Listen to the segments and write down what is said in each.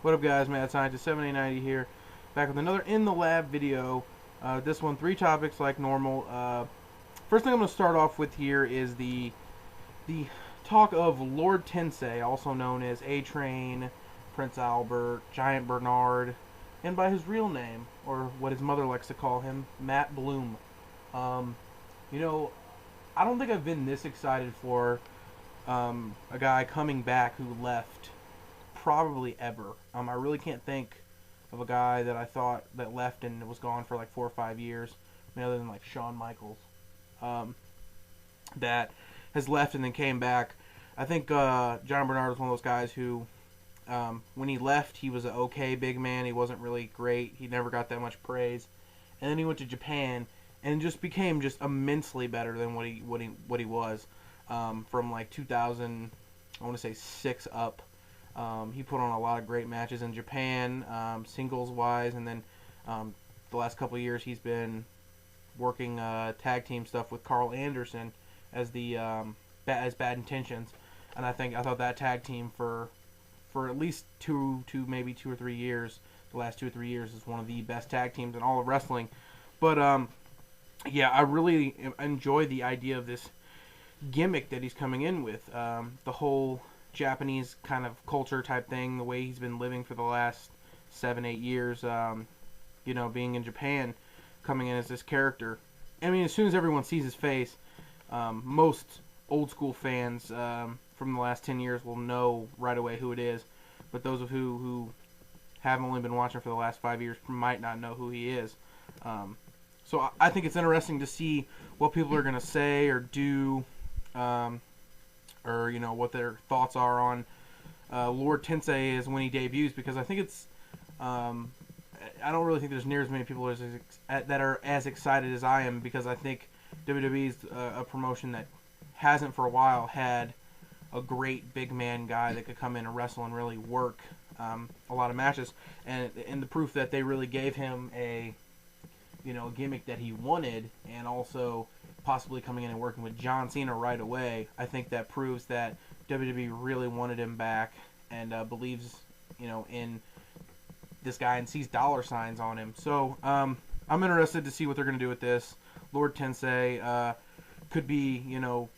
What up, guys? Mad Scientist 7890 here, back with another In the Lab video. This one, 3 topics like normal. First thing I'm going to start off with here is the talk of Lord Tensai, also known as A-Train, Prince Albert, Giant Bernard, and by his real name, or what his mother likes to call him, Matt Bloom. Um, you know, I don't think I've been this excited for a guy coming back who left probably ever. I really can't think of a guy that I thought that left and was gone for like 4 or 5 years. I mean, other than like Shawn Michaels, um, that has left and then came back. I think John Bernard was one of those guys who, when he left, he was an okay big man. He wasn't really great. He never got that much praise. And then he went to Japan and just became just immensely better than what he was from like 2000. I want to say 6 up. He put on a lot of great matches in Japan, singles-wise, and then the last couple of years he's been working tag team stuff with Carl Anderson as the as Bad Intentions, and I thought that tag team for at least maybe 2 or 3 years, the last 2 or 3 years, is one of the best tag teams in all of wrestling. But yeah, I really enjoy the idea of this gimmick that he's coming in with, the whole Japanese kind of culture type thing, the way he's been living for the last 7-8 years, being in Japan, coming in as this character. I mean, as soon as everyone sees his face, most old school fans from the last 10 years will know right away who it is, but those of who have only been watching for the last 5 years might not know who he is. So I think it's interesting to see what people are going to say or do, or what their thoughts are on Lord Tensai is when he debuts, because I think it's I don't really think there's near as many people that are as excited as I am, because I think WWE is a promotion that hasn't for a while had a great big man guy that could come in and wrestle and really work a lot of matches, and the proof that they really gave him a gimmick that he wanted, and also possibly coming in and working with John Cena right away. I think that proves that WWE really wanted him back and believes, in this guy and sees dollar signs on him. So I'm interested to see what they're going to do with this. Lord Tensai could be,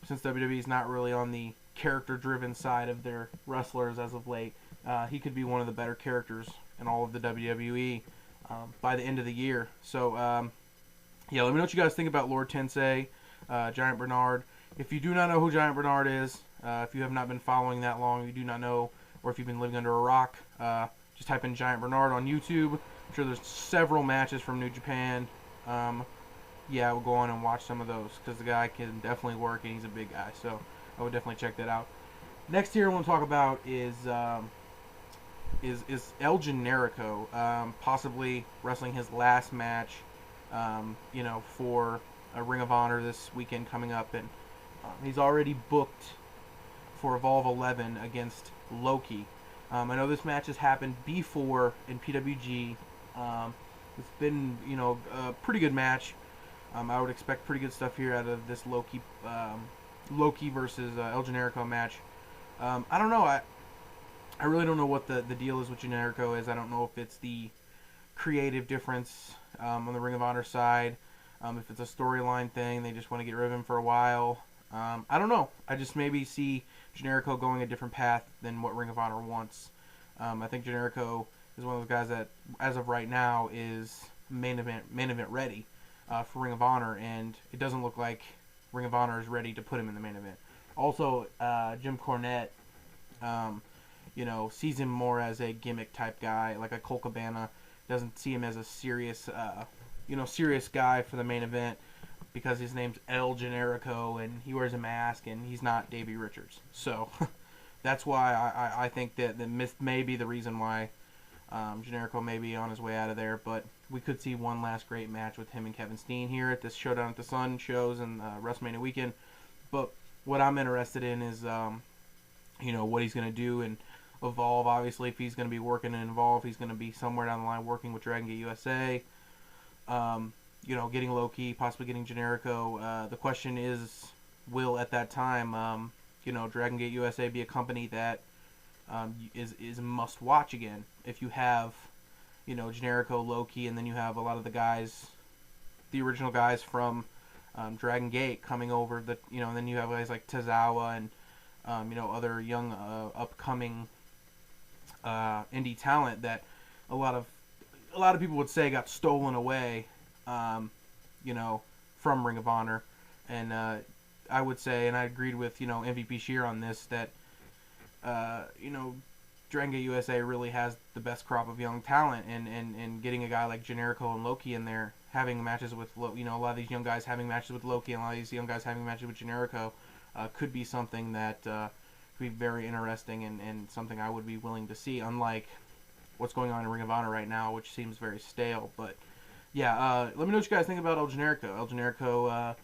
since WWE is not really on the character-driven side of their wrestlers as of late, he could be one of the better characters in all of the WWE by the end of the year. So yeah, let me know what you guys think about Lord Tensai, Giant Bernard. If you do not know who Giant Bernard is, if you have not been following that long, you do not know, or if you've been living under a rock, just type in Giant Bernard on YouTube. I'm sure there's several matches from New Japan. Yeah, we'll go on and watch some of those, because the guy can definitely work and he's a big guy. So I would definitely check that out. Next here I want to talk about is El Generico, possibly wrestling his last match, for a Ring of Honor this weekend coming up, and he's already booked for Evolve 11 against Loki. I know this match has happened before in PWG. It's been, a pretty good match. I would expect pretty good stuff here out of this Loki versus El Generico match. I don't know. I really don't know what the deal is with Generico is. I don't know if it's the creative difference on the Ring of Honor side, if it's a storyline thing, they just want to get rid of him for a while. I don't know. I just maybe see Generico going a different path than what Ring of Honor wants. I think Generico is one of those guys that, as of right now, is main event ready for Ring of Honor, and it doesn't look like Ring of Honor is ready to put him in the main event. Also, Jim Cornette, sees him more as a gimmick type guy, like a Colt Cabana. Doesn't see him as a serious guy for the main event, because his name's El Generico and he wears a mask and he's not Davey Richards. So that's why I think that this may be the reason why Generico may be on his way out of there. But we could see one last great match with him and Kevin Steen here at this Showdown at the Sun shows and WrestleMania weekend. But what I'm interested in is what he's going to do and Evolve. Obviously, if he's going to be working in Evolve, he's going to be somewhere down the line working with Dragon Gate USA. Getting Loki, possibly getting Generico. The question is, will at that time, Dragon Gate USA be a company that is a must watch again. If you have, you know, Generico, Loki, and then you have a lot of the guys, the original guys from Dragon Gate coming over, you know, and then you have guys like Tozawa and you know, other young upcoming indie talent that a lot of people would say got stolen away, you know, from Ring of Honor. And I would say, and I agreed with, you know, MVP Sheer on this, that you know, Dragon Gate USA really has the best crop of young talent, and getting a guy like Generico and Loki in there, having matches with, you know, a lot of these young guys having matches with Loki and a lot of these young guys having matches with Generico could be something that could be very interesting, and something I would be willing to see, unlike what's going on in Ring of Honor right now, which seems very stale. But yeah, let me know what you guys think about El Generico. El Generico,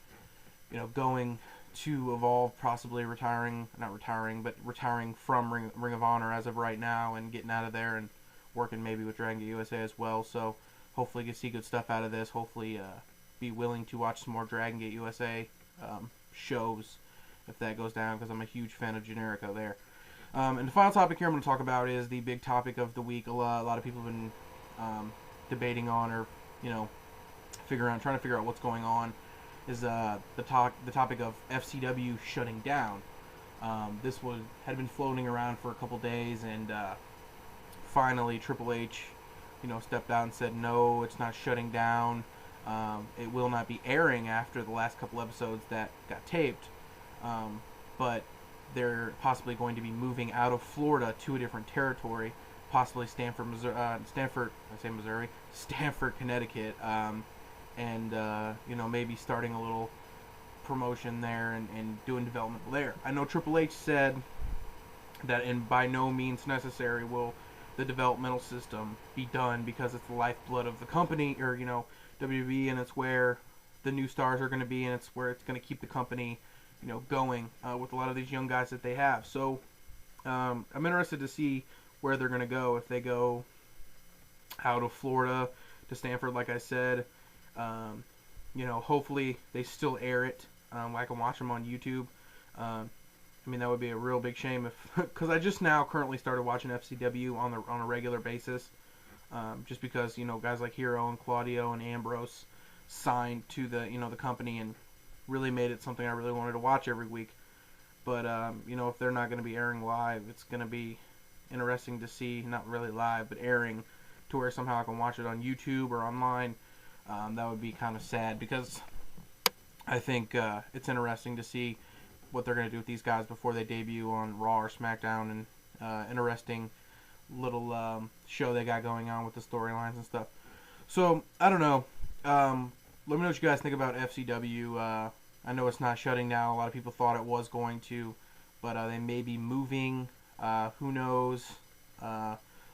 you know, going to Evolve, possibly retiring, not retiring, but retiring from Ring of Honor as of right now, and getting out of there and working maybe with Dragon Gate USA as well. So hopefully get see good stuff out of this. Hopefully be willing to watch some more Dragon Gate USA shows if that goes down, because I'm a huge fan of Generico there. And the final topic here I'm going to talk about is the big topic of the week. A lot of people have been debating on, or, you know, trying to figure out what's going on, is the topic of FCW shutting down. This had been floating around for a couple days, and finally Triple H, you know, stepped out and said, no, it's not shutting down. It will not be airing after the last couple episodes that got taped, but they're possibly going to be moving out of Florida to a different territory, possibly Stanford, Connecticut, and you know, maybe starting a little promotion there and doing development there. I know Triple H said that by no means necessary will the developmental system be done, because it's the lifeblood of the company, or, you know, WWE, and it's where the new stars are going to be, and it's where it's going to keep the company, you know, going with a lot of these young guys that they have. So I'm interested to see where they're going to go. If they go out of Florida to Stanford, like I said, you know, hopefully they still air it. I can watch them on YouTube. I mean, that would be a real big shame if, because I just now currently started watching FCW on a regular basis, just because, you know, guys like Hero and Claudio and Ambrose signed to the, you know, the company, and really made it something I really wanted to watch every week. But you know, if they're not going to be airing live, it's going to be interesting to see, not really live, but airing to where somehow I can watch it on YouTube or online. That would be kind of sad, because I think it's interesting to see what they're going to do with these guys before they debut on Raw or SmackDown, and interesting little show they got going on with the storylines and stuff. So, I don't know. Let me know what you guys think about FCW. I know it's not shutting down. A lot of people thought it was going to, but they may be moving. Who knows?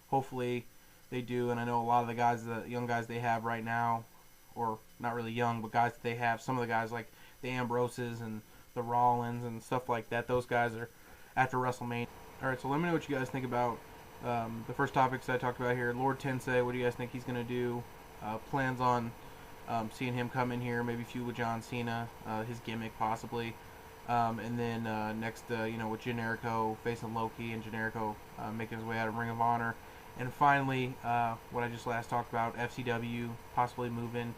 Hopefully they do. And I know a lot of the young guys they have right now, or not really young, but guys that they have, some of the guys like the Ambroses and the Rollins and stuff like that, those guys are after WrestleMania. Alright, so let me know what you guys think about the first topics I talked about here. Lord Tensai, what do you guys think he's going to do? Plans on seeing him come in here, maybe feud with John Cena, his gimmick possibly. And then next, you know, with Generico facing Loki, and Generico making his way out of Ring of Honor. And finally, what I just last talked about, FCW possibly moving.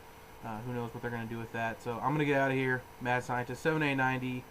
Who knows what they're going to do with that. So I'm going to get out of here. Mad Scientist 7890.